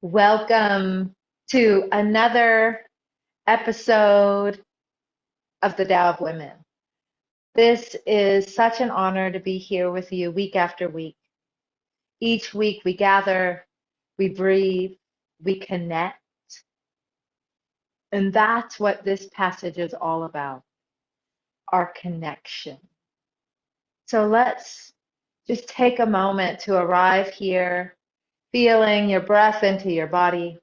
Welcome to another episode of the Tao of Women. This is such an honor to be here with you week after week. Each week we gather, we breathe, we connect, and that's what this passage is all about, our connection. So let's just take a moment to arrive here, feeling your breath into your body,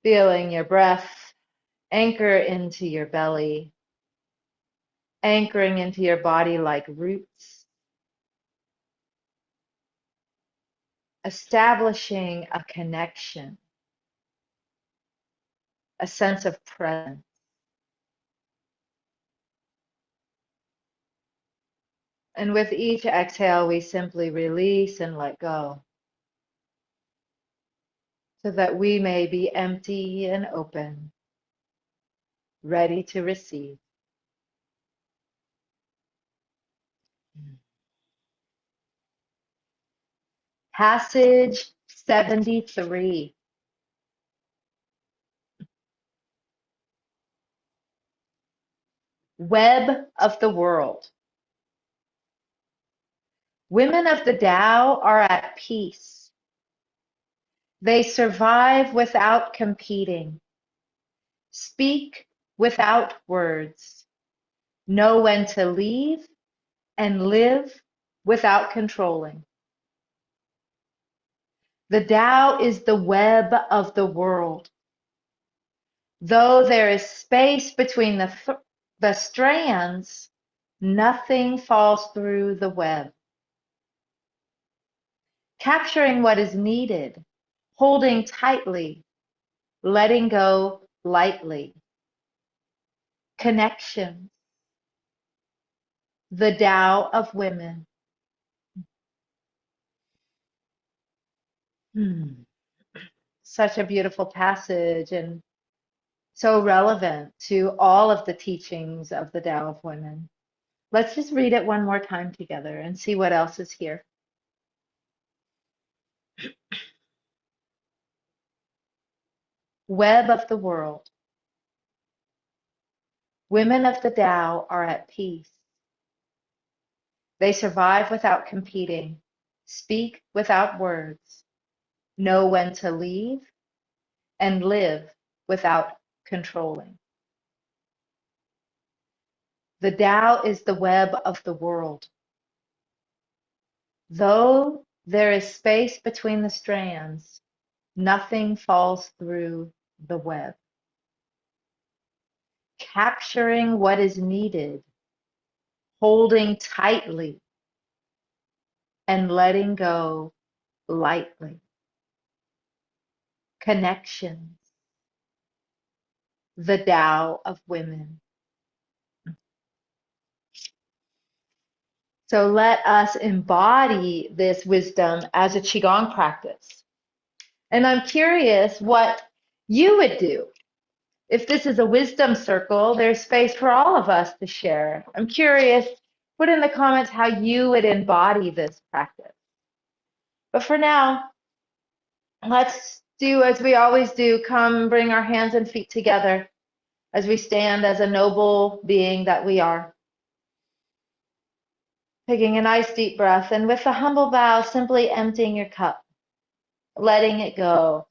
feeling your breath anchor into your belly, anchoring into your body like roots, establishing a connection, a sense of presence. And with each exhale, we simply release and let go so that we may be empty and open, ready to receive. Passage 73. Web of the world. Women of the Tao are at peace. They survive without competing, speak without words, know when to leave, and live without controlling. The Tao is the web of the world. Though there is space between the strands, nothing falls through the web. Capturing what is needed, holding tightly, letting go lightly. Connection, the Tao of Women. Such a beautiful passage and so relevant to all of the teachings of the Tao of Women. Let's just read it one more time together and see what else is here. Web of the world. Women of the Tao are at peace. They survive without competing, speak without words, know when to leave, and live without controlling. The Tao is the web of the world. Though there is space between the strands, nothing falls through the web. Capturing what is needed, holding tightly, and letting go lightly. Connections, the Tao of Women. So let us embody this wisdom as a Qigong practice. And I'm curious what you would do. If this is a wisdom circle, there's space for all of us to share. I'm curious, put in the comments how you would embody this practice. But for now, let's do as we always do, come bring our hands and feet together as we stand as a noble being that we are. Taking a nice deep breath and with a humble bow, simply emptying your cup, letting it go,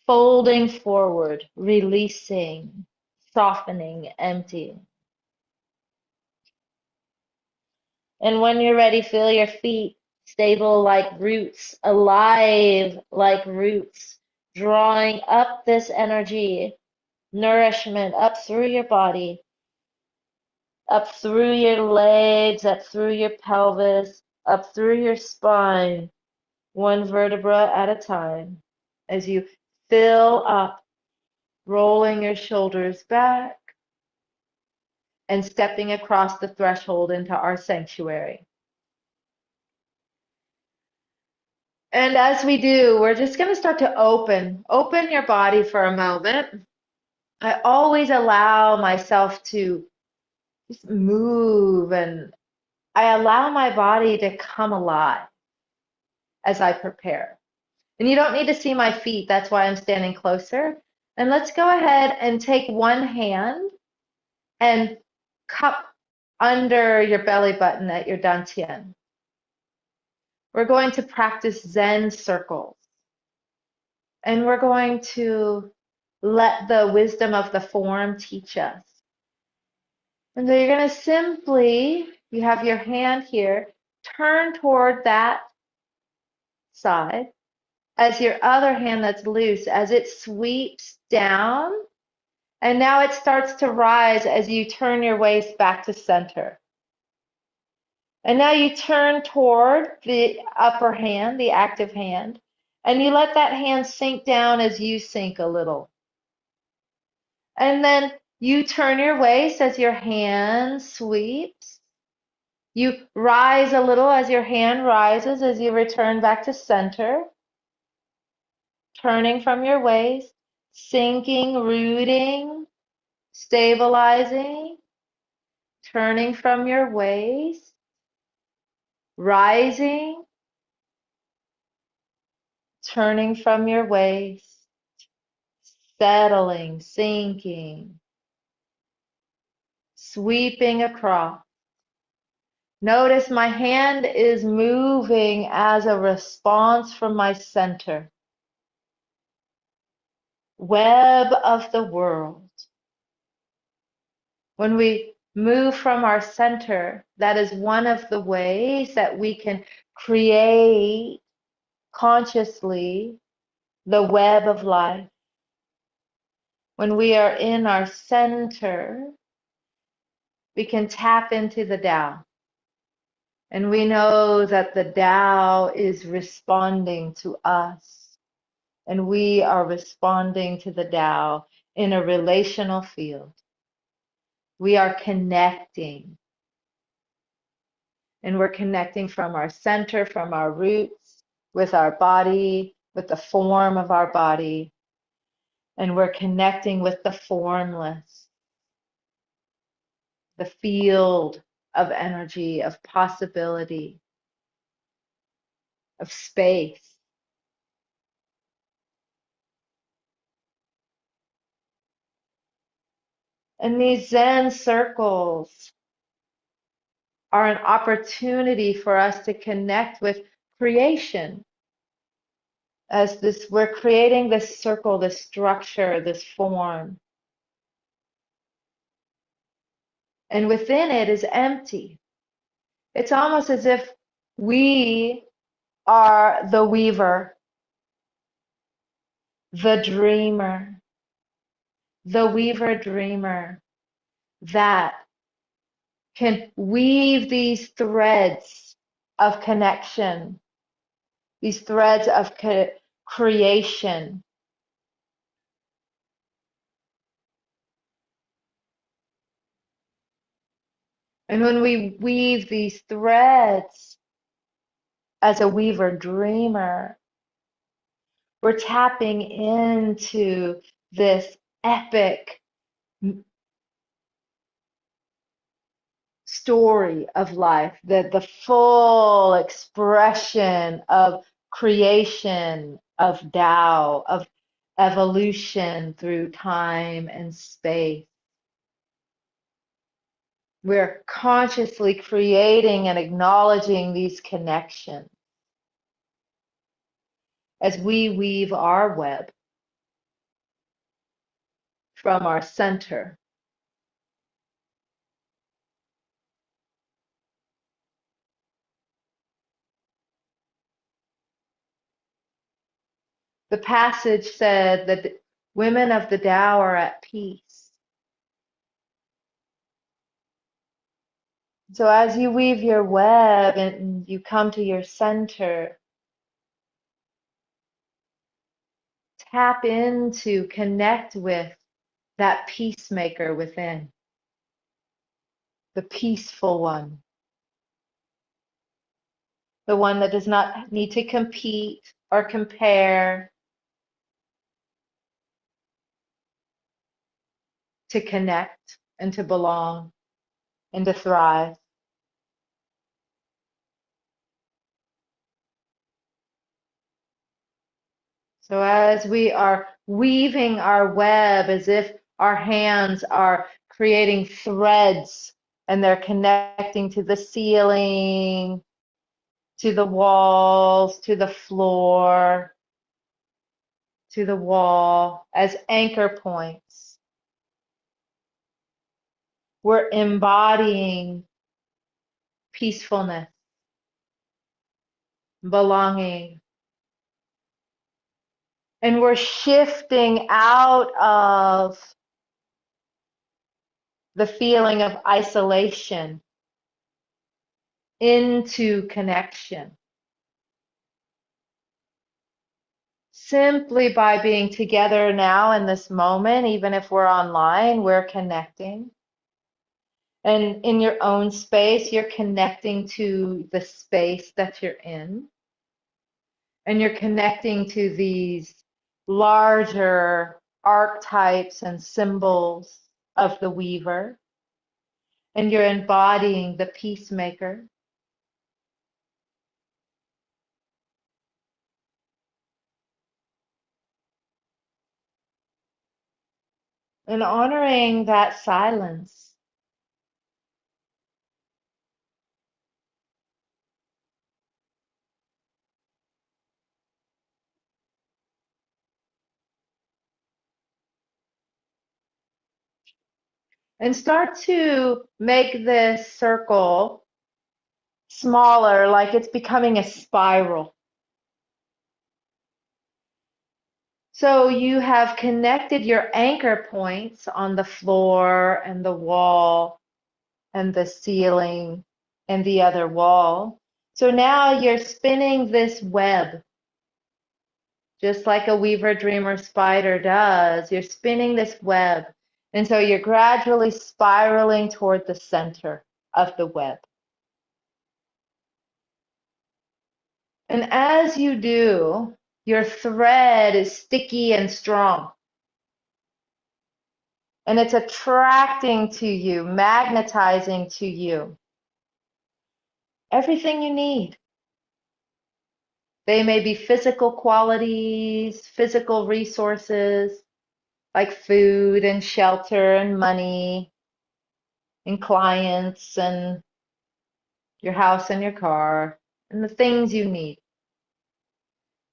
folding forward, releasing, softening, emptying. And when you're ready, feel your feet stable like roots, alive like roots, drawing up this energy, nourishment up through your body, up through your legs, up through your pelvis, up through your spine, one vertebra at a time, as you fill up, rolling your shoulders back and stepping across the threshold into our sanctuary. And as we do, we're just going to start to open your body for a moment. I always allow myself to just move and I allow my body to come alive as I prepare. And you don't need to see my feet. That's why I'm standing closer. And let's go ahead and take one hand and cup under your belly button at your dantian. We're going to practice Zen circles. And we're going to let the wisdom of the form teach us. And so you're going to simply, you have your hand here, turn toward that side as your other hand that's loose, as it sweeps down. And now it starts to rise as you turn your waist back to center. And now you turn toward the upper hand, the active hand, and you let that hand sink down as you sink a little. And then you turn your waist as your hand sweeps. You rise a little as your hand rises as you return back to center. Turning from your waist, sinking, rooting, stabilizing. Turning from your waist, rising, turning from your waist, settling, sinking, sweeping across. Notice my hand is moving as a response from my center. Web of the world. When we move from our center, that is one of the ways that we can create consciously the web of life. When we are in our center, we can tap into the Tao. And we know that the Tao is responding to us. And we are responding to the Tao in a relational field. We are connecting. And we're connecting from our center, from our roots, with our body, with the form of our body. And we're connecting with the formless, the field of energy, of possibility, of space. And these Zen circles are an opportunity for us to connect with creation. As this, we're creating this circle, this structure, this form. And within it is empty. It's almost as if we are the weaver, the dreamer, the weaver dreamer that can weave these threads of connection, these threads of creation. And when we weave these threads as a weaver dreamer, we're tapping into this epic story of life, the full expression of creation, of Tao, of evolution through time and space. We're consciously creating and acknowledging these connections as we weave our web from our center. The passage said that the women of the Tao are at peace. So as you weave your web and you come to your center, tap into, connect with that peacemaker within, the peaceful one, the one that does not need to compete or compare, to connect and to belong and to thrive. So as we are weaving our web, as if our hands are creating threads and they're connecting to the ceiling, to the walls, to the floor, to the wall as anchor points. We're embodying peacefulness, belonging, and we're shifting out of the feeling of isolation into connection. Simply by being together now in this moment, even if we're online, we're connecting. And in your own space, you're connecting to the space that you're in. And you're connecting to these larger archetypes and symbols of the weaver. And you're embodying the peacemaker. And honoring that silence. And start to make this circle smaller, like it's becoming a spiral. So you have connected your anchor points on the floor and the wall and the ceiling and the other wall. So now you're spinning this web, just like a weaver, dreamer, spider does. You're spinning this web. And so you're gradually spiraling toward the center of the web. And as you do, your thread is sticky and strong. And it's attracting to you, magnetizing to you everything you need. They may be physical qualities, physical resources like food and shelter and money and clients and your house and your car and the things you need.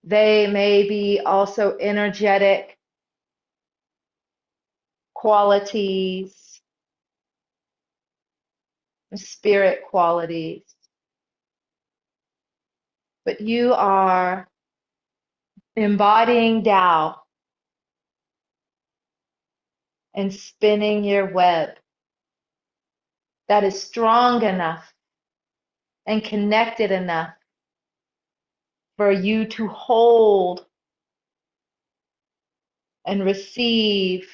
They may be also energetic qualities, spirit qualities. But you are embodying Tao and spinning your web that is strong enough and connected enough for you to hold and receive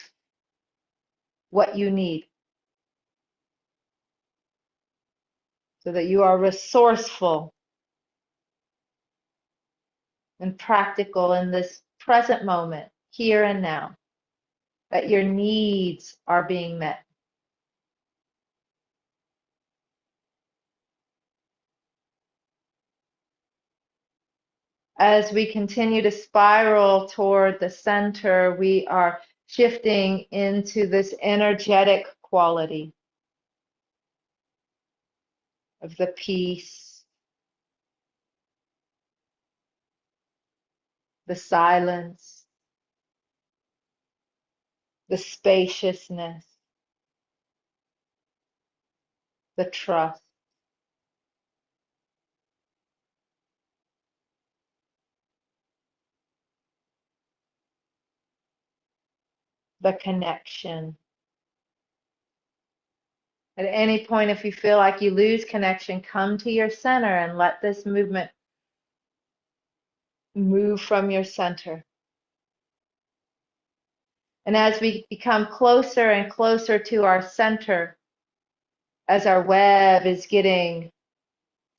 what you need so that you are resourceful and practical in this present moment, here and now, that your needs are being met. As we continue to spiral toward the center, we are shifting into this energetic quality of the peace, the silence, the spaciousness, the trust, the connection. At any point, if you feel like you lose connection, come to your center and let this movement move from your center. And as we become closer and closer to our center, as our web is getting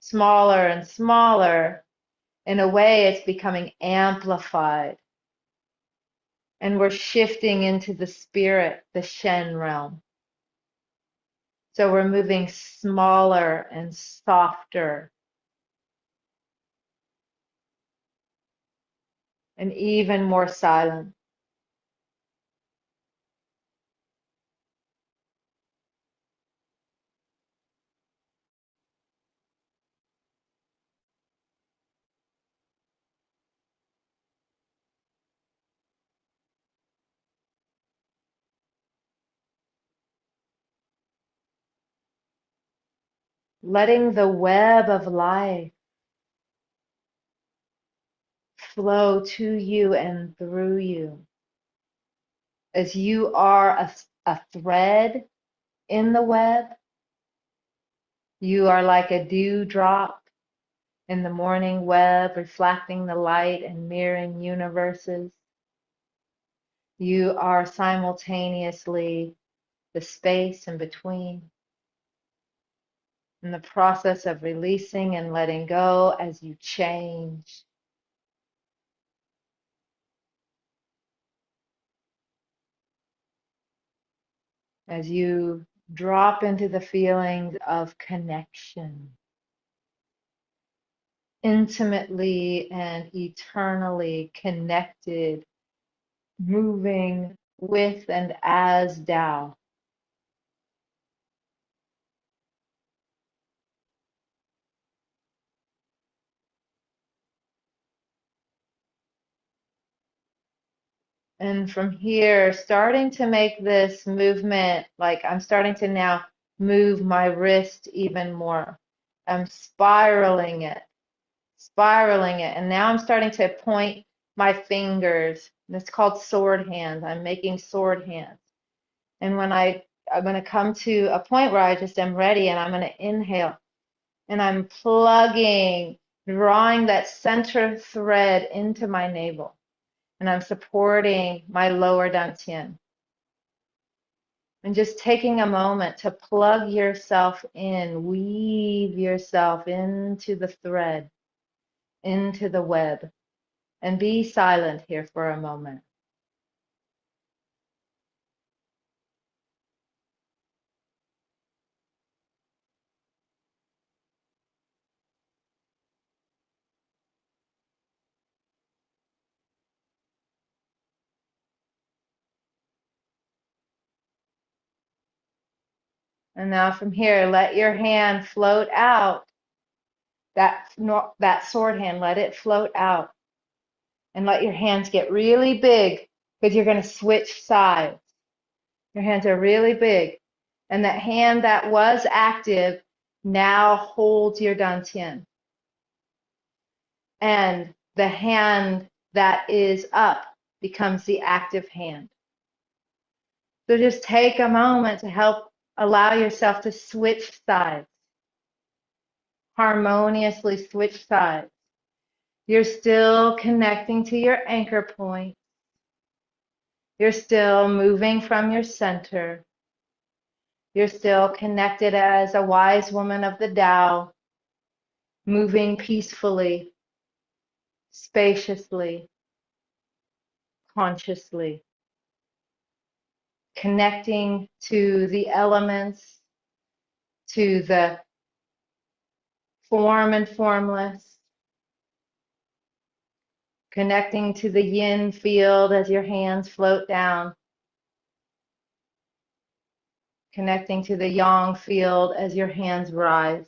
smaller and smaller, in a way it's becoming amplified. And we're shifting into the spirit, the Shen realm. So we're moving smaller and softer and even more silent. Letting the web of life flow to you and through you as you are a thread in the web. You are like a dewdrop in the morning web, reflecting the light and mirroring universes. You are simultaneously the space in between, in the process of releasing and letting go as you change, as you drop into the feelings of connection, intimately and eternally connected, moving with and as Tao. And from here, starting to make this movement, like I'm starting to now move my wrist even more. I'm spiraling it. And now I'm starting to point my fingers. And it's called sword hands. I'm making sword hands. And I'm going to come to a point where I just am ready and I'm going to inhale. And I'm plugging, drawing that center thread into my navel. And I'm supporting my lower dantian. And just taking a moment to plug yourself in, weave yourself into the thread, into the web, and be silent here for a moment. And now from here, let your hand float out, that sword hand, let it float out. And let your hands get really big because you're going to switch sides. Your hands are really big. And that hand that was active now holds your dantian. And the hand that is up becomes the active hand. So just take a moment to help allow yourself to switch sides, harmoniously switch sides. You're still connecting to your anchor point. You're still moving from your center. You're still connected as a wise woman of the Tao, moving peacefully, spaciously, consciously, connecting to the elements, to the form and formless, connecting to the yin field as your hands float down, connecting to the yang field as your hands rise.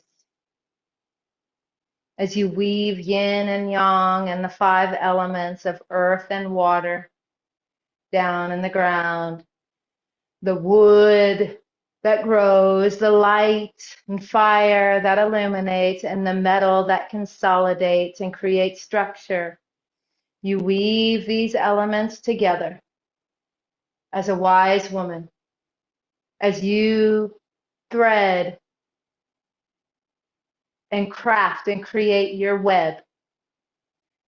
As you weave yin and yang and the 5 elements of earth and water down in the ground, the wood that grows, the light and fire that illuminates, and the metal that consolidates and creates structure. You weave these elements together as a wise woman, as you thread and craft and create your web.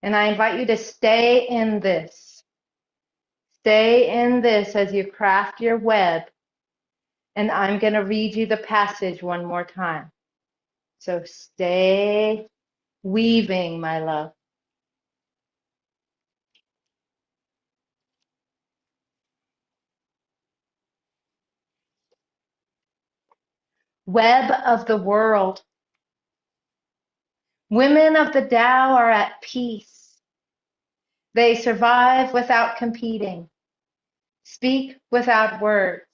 And I invite you to stay in this. Stay in this as you craft your web. And I'm going to read you the passage one more time. So stay weaving, my love. Web of the world. Women of the Tao are at peace. They survive without competing, speak without words,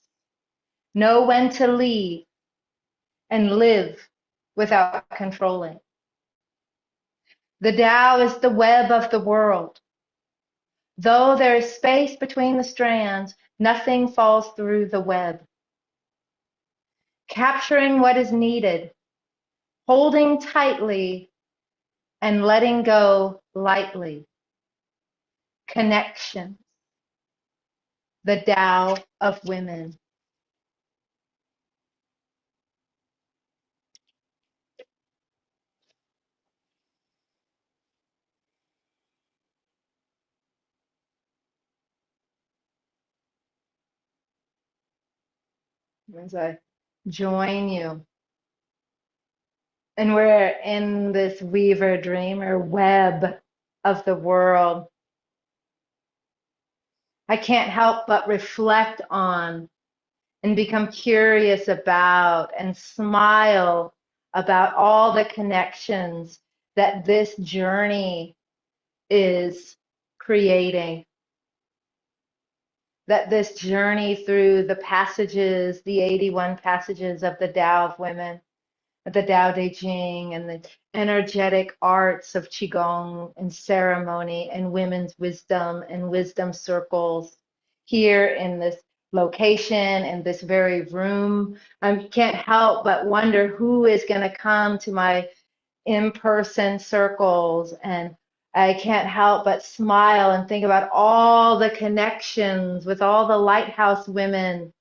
know when to leave, and live without controlling. The Tao is the web of the world. Though there is space between the strands, nothing falls through the web. Capturing what is needed, holding tightly, and letting go lightly. Connection, the Tao of Women. As I join you, and we're in this weaver dreamer web of the world, I can't help but reflect on and become curious about and smile about all the connections that this journey is creating, that this journey through the passages, the 81 passages of the Tao of Women, the Tao Te Ching, and the energetic arts of Qigong and ceremony and women's wisdom and wisdom circles here in this location, in this very room. I can't help but wonder who is going to come to my in-person circles, and I can't help but smile and think about all the connections with all the lighthouse women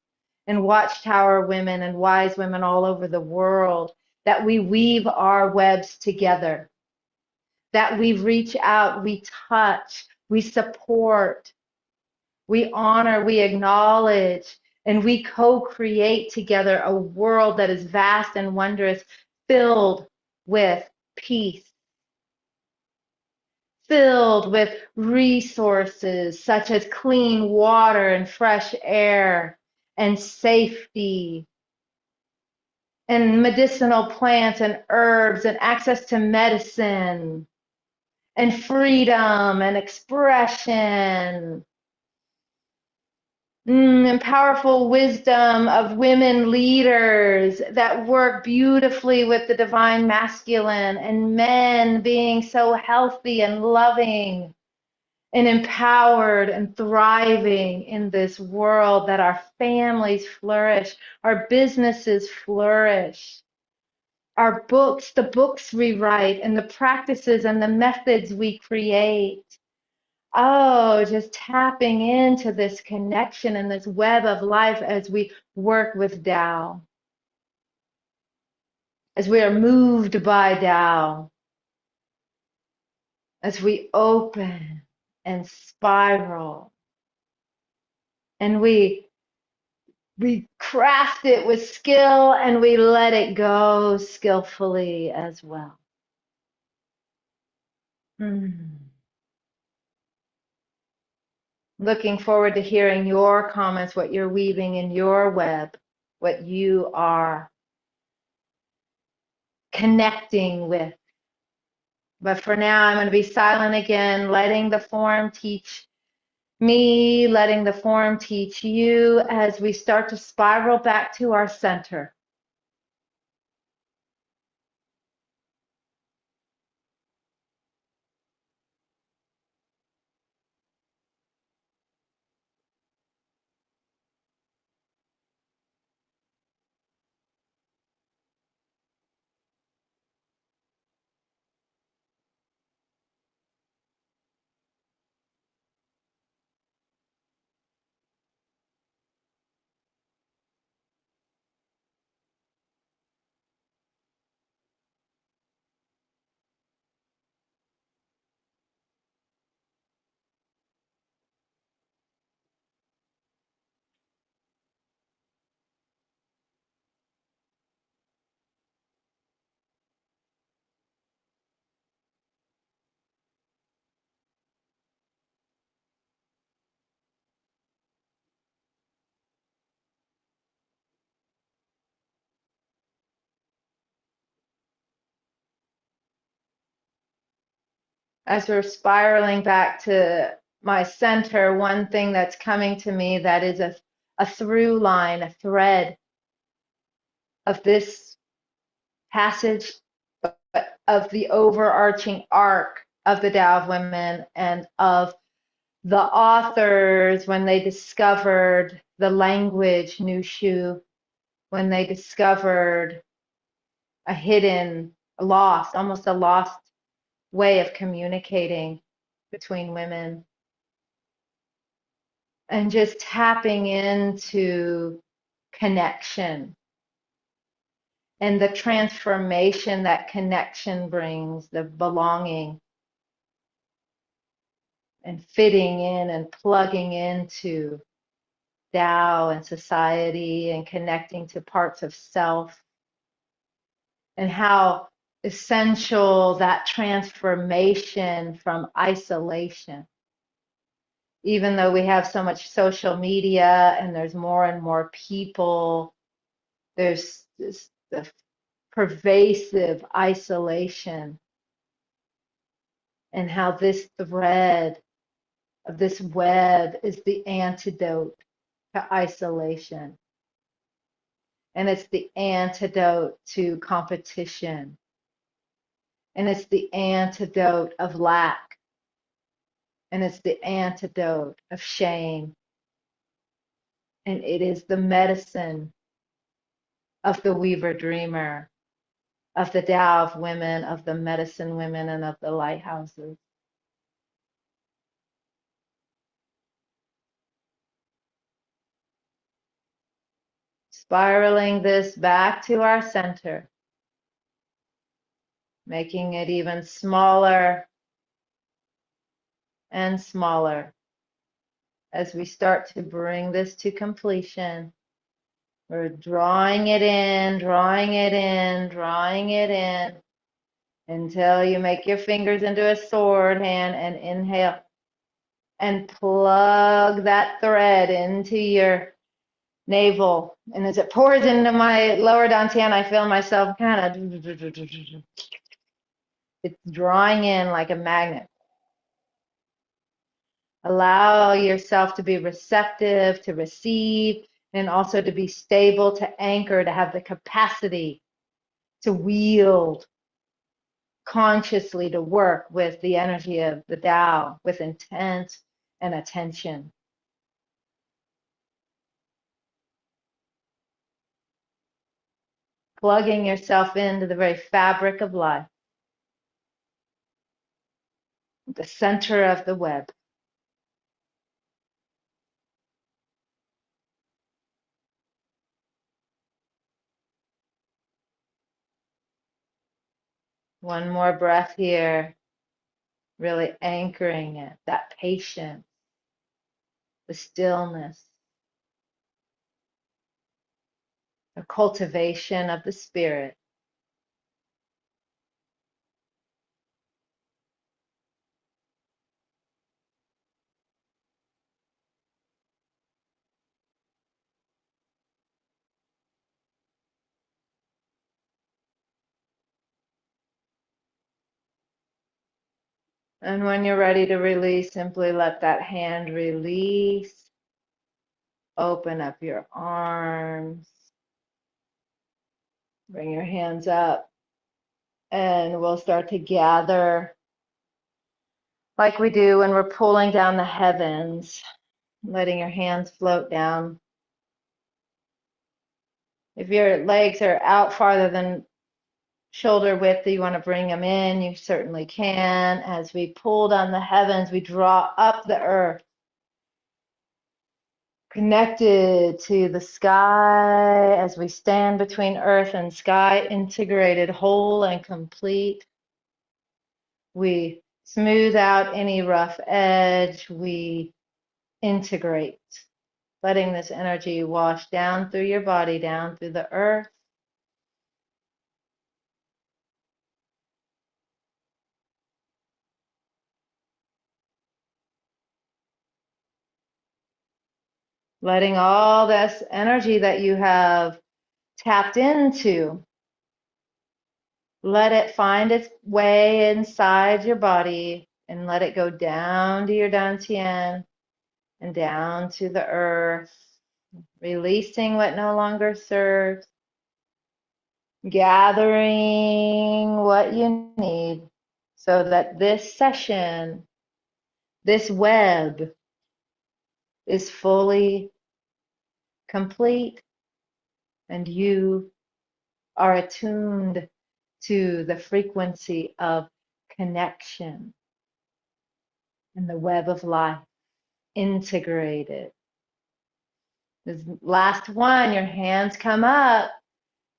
and watchtower women and wise women all over the world, that we weave our webs together, that we reach out, we touch, we support, we honor, we acknowledge, and we co-create together a world that is vast and wondrous, filled with peace, filled with resources such as clean water and fresh air and safety and medicinal plants and herbs and access to medicine and freedom and expression, and powerful wisdom of women leaders that work beautifully with the divine masculine, and men being so healthy and loving and empowered and thriving in this world, that our families flourish, our businesses flourish, our books, the books we write, and the practices and the methods we create. Oh, just tapping into this connection and this web of life as we work with Tao, as we are moved by Tao, as we open and spiral, and we craft it with skill, and we let it go skillfully as well. Looking forward to hearing your comments, what you're weaving in your web, what you are connecting with. But for now, I'm going to be silent again, letting the form teach me, letting the form teach you as we start to spiral back to our center. As we're spiraling back to my center, one thing that's coming to me that is a through line, a thread of this passage, but of the overarching arc of the Tao of Women and of the authors when they discovered the language Nushu, when they discovered a hidden, a lost, almost a lost way of communicating between women, and just tapping into connection and the transformation that connection brings, the belonging and fitting in and plugging into Tao and society and connecting to parts of self, and how essential that transformation from isolation. Even though we have so much social media and there's more and more people, there's this the pervasive isolation, and how this thread of this web is the antidote to isolation. And it's the antidote to competition. And it's the antidote of lack. And it's the antidote of shame. And it is the medicine of the Weaver Dreamer, of the Tao of Women, of the medicine women, and of the lighthouses. Spiraling this back to our center, making it even smaller and smaller as we start to bring this to completion. We're drawing it in, drawing it in, drawing it in until you make your fingers into a sword hand and inhale and plug that thread into your navel. And as it pours into my lower dantian, I feel myself kind of, it's drawing in like a magnet. Allow yourself to be receptive, to receive, and also to be stable, to anchor, to have the capacity to wield consciously, to work with the energy of the Tao with intent and attention. Plugging yourself into the very fabric of life, the center of the web. One more breath here, really anchoring it, that patience, the stillness, the cultivation of the spirit. And when you're ready to release, simply let that hand release. Open up your arms. Bring your hands up. And we'll start to gather like we do when we're pulling down the heavens, letting your hands float down. If your legs are out farther than shoulder width, you want to bring them in, you certainly can. As we pull down the heavens, we draw up the earth, connected to the sky as we stand between earth and sky, integrated, whole and complete. We smooth out any rough edge. We integrate, letting this energy wash down through your body, down through the earth. Letting all this energy that you have tapped into, let it find its way inside your body, and let it go down to your dantian and down to the earth, releasing what no longer serves, gathering what you need so that this session, this web, is fully complete and you are attuned to the frequency of connection and the web of life integrated. This last one, your hands come up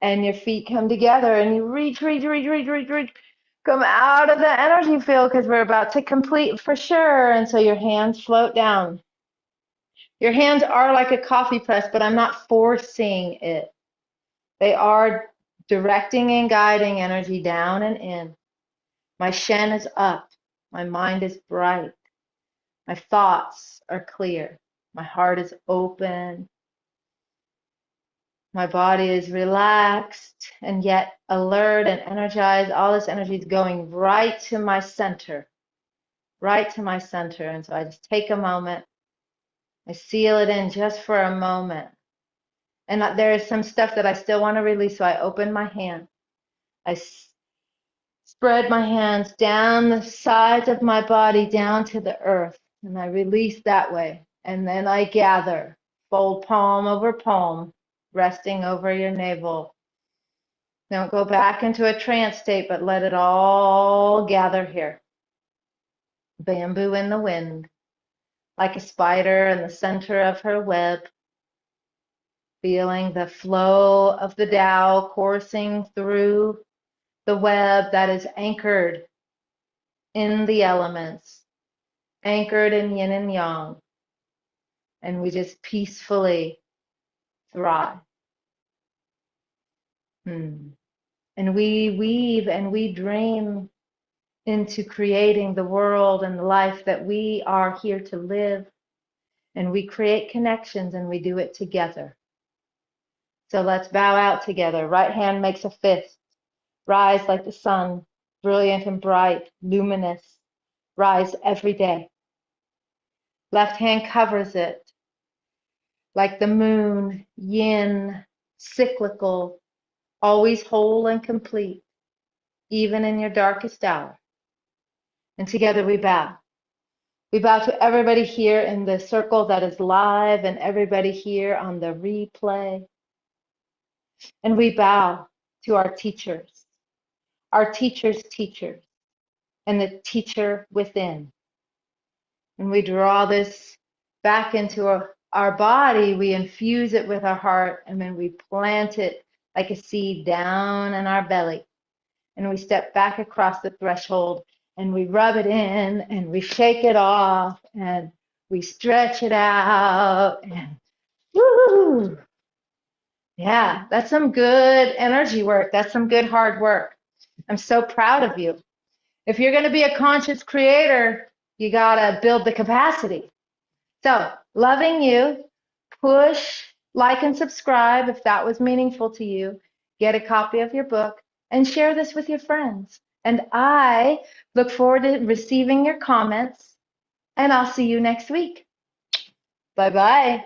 and your feet come together and you reach, come out of the energy field because we're about to complete for sure. And so your hands float down. Your hands are like a coffee press, but I'm not forcing it. They are directing and guiding energy down and in. My Shen is up. My mind is bright. My thoughts are clear. My heart is open. My body is relaxed and yet alert and energized. All this energy is going right to my center, right to my center. And so I just take a moment. I seal it in just for a moment. And there is some stuff that I still want to release. So I open my hand. I spread my hands down the sides of my body, down to the earth. And I release that way. And then I gather, fold palm over palm, resting over your navel. Don't go back into a trance state, but let it all gather here. Bamboo in the wind, like a spider in the center of her web, feeling the flow of the Tao coursing through the web that is anchored in the elements, anchored in yin and yang, and we just peacefully thrive. And we weave and we dream into creating the world and the life that we are here to live. And we create connections and we do it together. So let's bow out together. Right hand makes a fist. Rise like the sun, brilliant and bright, luminous. Rise every day. Left hand covers it like the moon, yin, cyclical, always whole and complete, even in your darkest hour. And together we bow. We bow to everybody here in the circle that is live and everybody here on the replay. And we bow to our teachers, teachers, and the teacher within. And we draw this back into our body, we infuse it with our heart, and then we plant it like a seed down in our belly. And we step back across the threshold and we rub it in and we shake it off and we stretch it out. And woo! Yeah, that's some good energy work. That's some good hard work. I'm so proud of you. If you're going to be a conscious creator, you got to build the capacity. So, loving you, push, like, and subscribe if that was meaningful to you. Get a copy of your book and share this with your friends. And I look forward to receiving your comments, and I'll see you next week. Bye-bye.